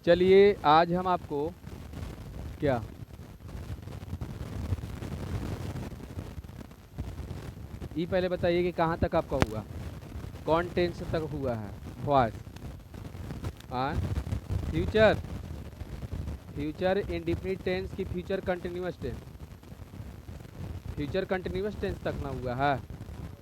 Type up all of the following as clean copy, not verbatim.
चलिए आज हम आपको क्या ये पहले बताइए कि कहाँ तक आपका हुआ, कौन टेंस तक हुआ है? वॉइस, हाँ, फ्यूचर, फ्यूचर इंडेफिनिट टेंस की future continuous tense, future continuous tense तक ना हुआ है।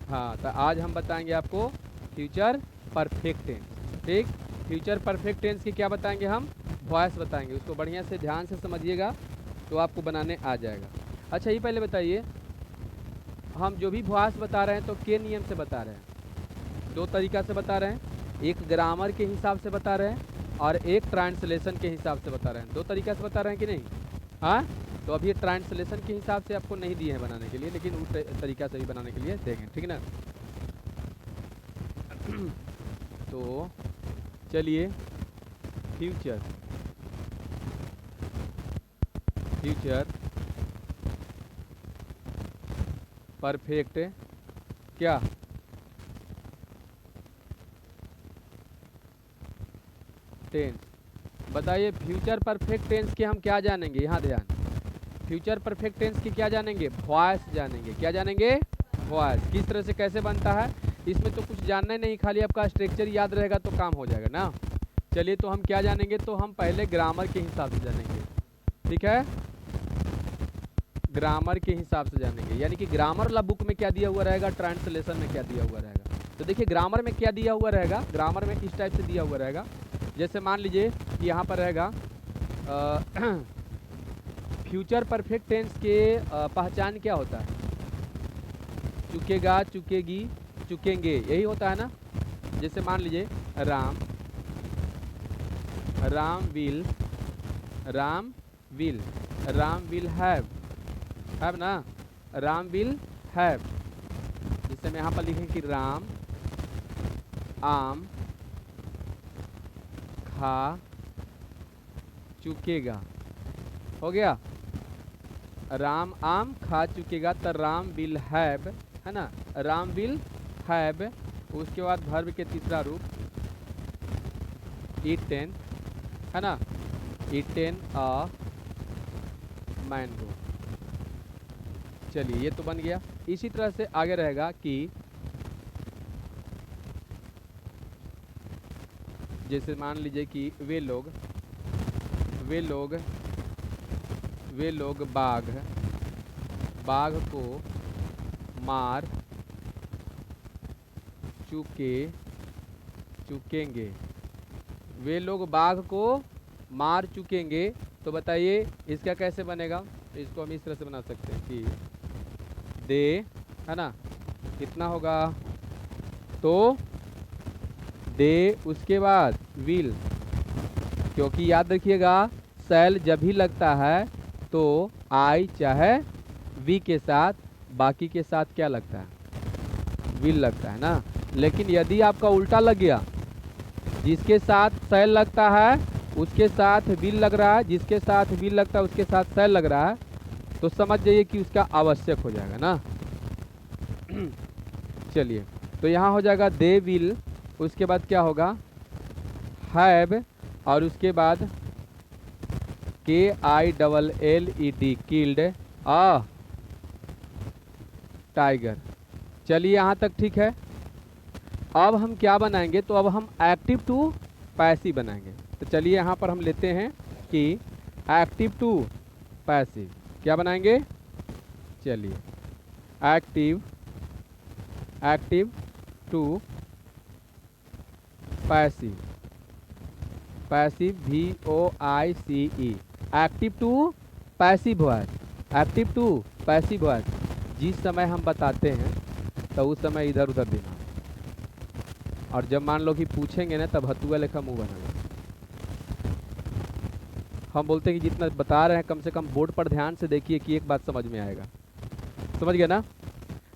हाँ, तो आज हम बताएंगे आपको फ्यूचर परफेक्ट टेंस। ठीक, फ्यूचर परफेक्ट टेंस की क्या बताएंगे हम? वॉइस बताएंगे। उसको बढ़िया से ध्यान से समझिएगा तो आपको बनाने आ जाएगा। अच्छा, ये पहले बताइए, हम जो भी वॉइस बता रहे हैं तो के नियम से बता रहे हैं? दो तरीका से बता रहे हैं, एक ग्रामर के हिसाब से बता रहे हैं और एक ट्रांसलेशन के हिसाब से बता रहे हैं। दो तरीका से बता रहे हैं कि नहीं? हाँ, तो अभी ट्रांसलेशन के हिसाब से आपको नहीं दिए हैं बनाने के लिए, लेकिन उस तरीका से भी बनाने के लिए देंगे, ठीक है ना? तो चलिए, फ्यूचर, फ्यूचर परफेक्ट क्या टेंस, बताइए। फ्यूचर परफेक्ट टेंस के हम क्या जानेंगे? यहाँ ध्यान, फ्यूचर परफेक्ट टेंस की क्या जानेंगे? वॉइस जानेंगे। क्या जानेंगे? वॉइस। किस तरह से, कैसे बनता है, इसमें तो कुछ जानना ही नहीं, खाली आपका स्ट्रक्चर याद रहेगा तो काम हो जाएगा ना। चलिए, तो हम क्या जानेंगे? तो हम पहले ग्रामर के हिसाब से जानेंगे, ठीक है? ग्रामर के हिसाब से जानेंगे, यानी कि ग्रामर वाला बुक में क्या दिया हुआ रहेगा, ट्रांसलेशन में क्या दिया हुआ रहेगा। तो देखिए, ग्रामर में क्या दिया हुआ रहेगा, ग्रामर में किस टाइप से दिया हुआ रहेगा। जैसे मान लीजिए कि यहाँ पर रहेगा फ्यूचर परफेक्ट टेंस के पहचान क्या होता है? चुकेगा, चुकेगी, चुकेंगे, यही होता है ना। जैसे मान लीजिए Ram, Ram will, Ram will, Ram will have ना, राम विल हैव। जैसे हम यहाँ पर लिखें कि राम आम खा चुकेगा, हो गया। राम आम खा चुकेगा, तो राम विल हैव, है ना, राम विल हैव। उसके बाद वर्ब के तीसरा रूप ईटेन, है ना, ईटेन अ मैंगो। चलिए, ये तो बन गया। इसी तरह से आगे रहेगा कि जैसे मान लीजिए कि वे लोग, वे लोग, वे लोग बाघ, बाघ को मार चुके, चुकेंगे। वे लोग बाघ को मार चुकेंगे। तो बताइए इसका कैसे बनेगा? तो इसको हम इस तरह से बना सकते हैं कि दे, है ना, कितना होगा? तो दे, उसके बाद विल, क्योंकि याद रखिएगा सेल जब भी लगता है तो आई चाहे वी के साथ, बाकी के साथ क्या लगता है? विल लगता है ना। लेकिन यदि आपका उल्टा लग गया, जिसके साथ सेल लगता है उसके साथ विल लग रहा है, जिसके साथ विल लगता है उसके साथ सेल लग रहा है, तो समझ जाइए कि उसका आवश्यक हो जाएगा ना। चलिए, तो यहाँ हो जाएगा दे विल, उसके बाद क्या होगा? हैव, और उसके बाद KILLED, किल्ड अ टाइगर। चलिए, यहाँ तक ठीक है। अब हम क्या बनाएंगे? तो अब हम एक्टिव टू पैसिव बनाएंगे। तो चलिए, यहाँ पर हम लेते हैं कि एक्टिव टू पैसिव क्या बनाएंगे? चलिए, active, active to passive, passive VOICE, active to passive voice, active to passive voice. जिस समय हम बताते हैं तो उस समय इधर उधर देना, और जब मान लो कि पूछेंगे ना तब हथुआ लेखा मुंह बनाना। हम बोलते हैं कि जितना बता रहे हैं कम से कम बोर्ड पर ध्यान से देखिए कि एक बात समझ में आएगा। समझ गया ना?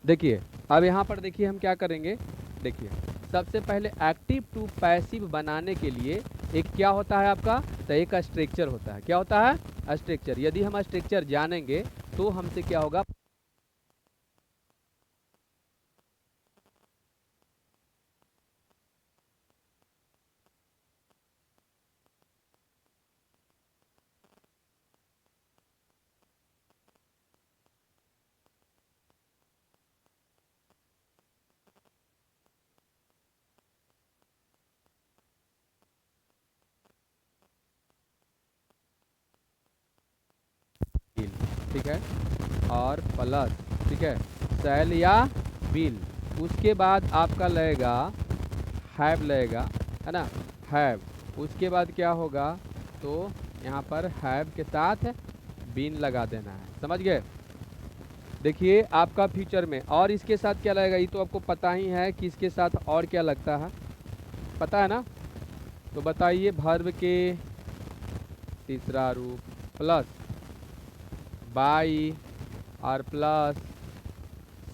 देखिए, अब यहाँ पर देखिए हम क्या करेंगे। देखिए, सबसे पहले एक्टिव टू पैसिव बनाने के लिए एक क्या होता है आपका? तो एक स्ट्रक्चर होता है। क्या होता है? स्ट्रक्चर। यदि हम स्ट्रक्चर जानेंगे तो हमसे क्या होगा? ठीक है, और प्लस, ठीक है, शैल या विल। उसके बाद आपका लगेगा हैव, लगेगा, है ना, हैव। उसके बाद क्या होगा, तो यहाँ पर हैव के साथ बीन लगा देना है, समझ गए। देखिए आपका फ्यूचर में और इसके साथ क्या लगेगा, ये तो आपको पता ही है कि इसके साथ और क्या लगता है, पता है ना। तो बताइए, वर्ब के तीसरा रूप प्लस बाई और प्लस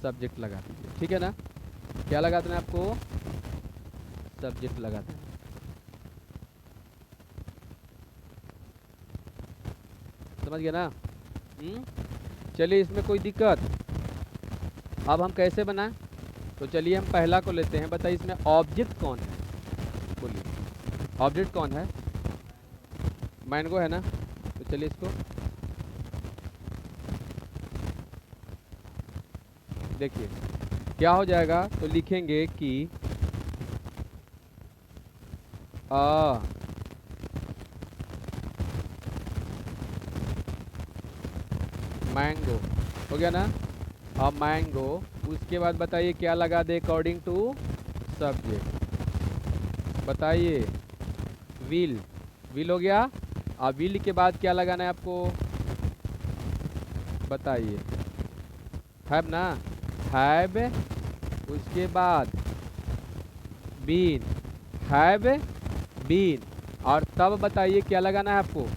सब्जेक्ट लगा दीजिए, ठीक है ना। क्या लगा देना आपको, सब्जेक्ट लगा देना। समझ गया ना। चलिए, इसमें कोई दिक्कत। अब हम कैसे बनाएं, तो चलिए हम पहला को लेते हैं। बताइए इसमें ऑब्जेक्ट कौन है, बोलिए ऑब्जेक्ट कौन है, मैंगो है ना। तो चलिए इसको देखिए क्या हो जाएगा, तो लिखेंगे कि मैंगो, हो गया ना, अब मैंगो। उसके बाद बताइए क्या लगा दे अकॉर्डिंग टू सब्जेक्ट, बताइए विल, विल हो गया। अब विल के बाद क्या लगाना है आपको, बताइए हैव ना, हैव। उसके बाद बीन, हैव बीन। और तब बताइए क्या लगाना है आपको,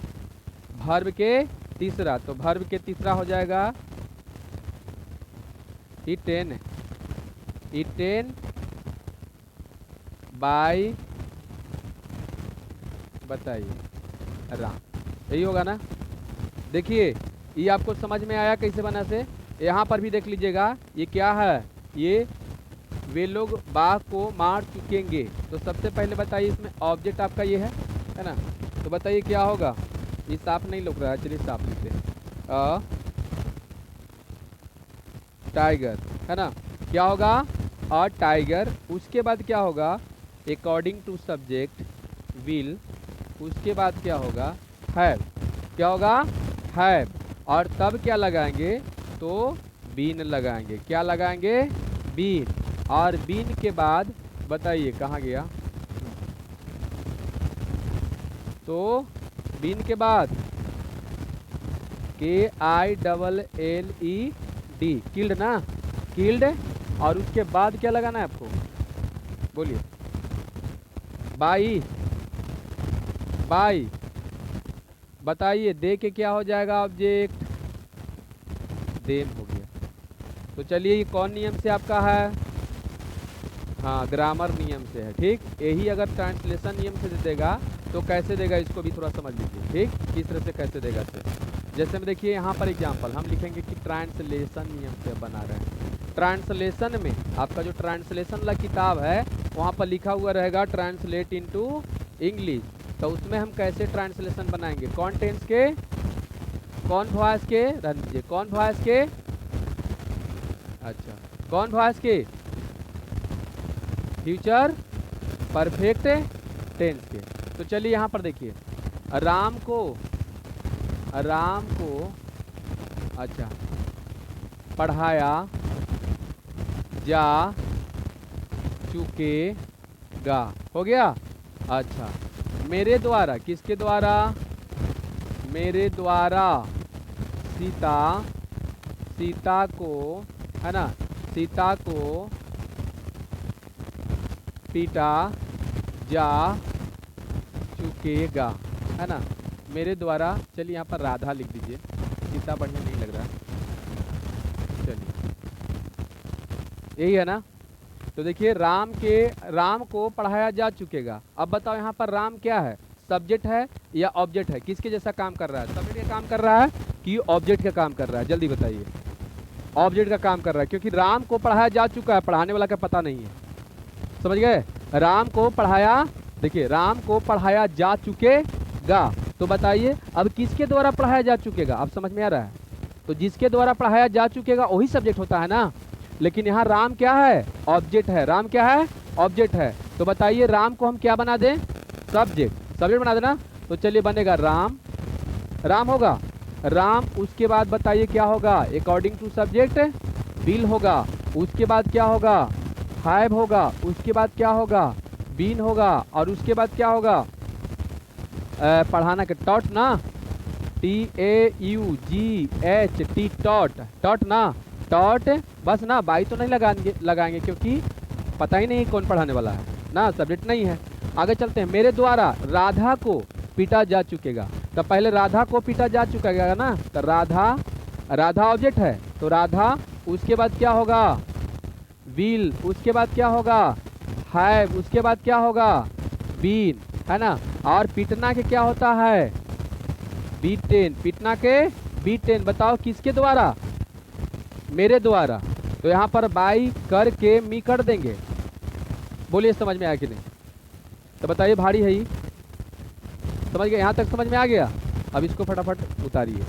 वर्ब के तीसरा। तो वर्ब के तीसरा हो जाएगा ईटेन, ईटेन बाय, बताइए राम, यही होगा ना। देखिए ये आपको समझ में आया कैसे बना से। यहाँ पर भी देख लीजिएगा, ये क्या है, ये वे लोग बाघ को मार चुकेंगे। तो सबसे पहले बताइए इसमें ऑब्जेक्ट आपका ये है ना। तो बताइए क्या होगा, ये साफ नहीं लग रहा है, चलिए साफ लिखते हैं, टाइगर, है ना। क्या होगा, अ टाइगर। उसके बाद क्या होगा, अकॉर्डिंग टू सब्जेक्ट विल। उसके बाद क्या होगा, हैव, क्या होगा, हैव। और तब क्या लगाएंगे, तो बीन लगाएंगे। क्या लगाएंगे, बीन। और बीन के बाद बताइए कहाँ गया, तो बीन के बाद KILLED, किल्ड ना, किल्ड। और उसके बाद क्या लगाना है आपको, बोलिए बाई, बाई। बताइए दे के क्या हो जाएगा, ऑब्जेक्ट देम हो गया। तो चलिए ये कौन नियम से आपका है, हाँ ग्रामर नियम से है, ठीक। यही अगर ट्रांसलेशन नियम से देगा तो कैसे देगा, इसको भी थोड़ा समझ लीजिए, ठीक, किस तरह से कैसे देगा से। जैसे में देखिए यहाँ पर एग्जांपल हम लिखेंगे कि ट्रांसलेशन नियम से बना रहे हैं। ट्रांसलेशन में आपका जो ट्रांसलेशन वाला किताब है वहाँ पर लिखा हुआ रहेगा ट्रांसलेट इनटू इंग्लिश। तो उसमें हम कैसे ट्रांसलेशन बनाएंगे, कौन टेंस के, कौन वॉइस के, रन दीजिए, कौन वॉइस के, अच्छा कौन वॉइस के, फ्यूचर परफेक्ट टेंस के। तो चलिए यहाँ पर देखिए, राम को, राम को अच्छा पढ़ाया जा चुकेगा, हो गया। अच्छा मेरे द्वारा, किसके द्वारा, मेरे द्वारा सीता, सीता को, है ना, सीता को पीटा जा चुकेगा, है ना, मेरे द्वारा। चलिए यहाँ पर राधा लिख दीजिए, सीता बढ़िया नहीं लग रहा, चलिए यही है ना। तो देखिए राम को पढ़ाया जा चुकेगा। अब बताओ यहाँ पर राम क्या है, सब्जेक्ट है या ऑब्जेक्ट है, किसके जैसा काम कर रहा है, सब्जेक्ट का काम कर रहा है कि ऑब्जेक्ट का काम कर रहा है, जल्दी बताइए। ऑब्जेक्ट का काम कर रहा है, क्योंकि राम को पढ़ाया जा चुका है, पढ़ाने वाला का पता नहीं है, समझ गए। राम को पढ़ाया, देखिए राम को पढ़ाया जा चुकेगा। तो बताइए अब किसके द्वारा पढ़ाया जा चुकेगा, अब समझ में आ रहा है। तो जिसके द्वारा पढ़ाया जा चुकेगा वही सब्जेक्ट होता है ना। लेकिन यहाँ राम क्या है, ऑब्जेक्ट है। राम क्या है, ऑब्जेक्ट है। तो बताइए राम को हम क्या बना दें, सब्जेक्ट, सब्जेक्ट बना देना। तो चलिए बनेगा राम, राम होगा, राम, उसके बाद बताइए क्या होगा, अकॉर्डिंग टू सब्जेक्ट बिल होगा, उसके बाद क्या होगा, हैव होगा, उसके बाद क्या होगा, बीन होगा, और उसके बाद क्या होगा, पढ़ाना के टॉट ना, TAUGH टॉट, टॉट ना, टॉट, बस ना, बाई तो नहीं लगाएंगे क्योंकि पता ही नहीं कौन पढ़ाने वाला है ना, सब्जेक्ट नहीं है। आगे चलते हैं। मेरे द्वारा राधा को पीटा जा चुकेगा, तो पहले राधा को पीटा जा चुकेगा ना, तो राधा, राधा ऑब्जेक्ट है तो राधा, उसके बाद क्या होगा, विल, उसके बाद क्या होगा, हैव, उसके बाद क्या होगा, बीन, है ना। और पीटना के क्या होता है, बीटेन, पीटना के बीटेन। बताओ किसके द्वारा, मेरे द्वारा। तो यहाँ पर बाई करके मी कर देंगे। बोलिए समझ में आया कि नहीं, तो बताइए भारी है ये, समझ गए, यहाँ तक समझ में आ गया। अब इसको फटाफट उतारिए।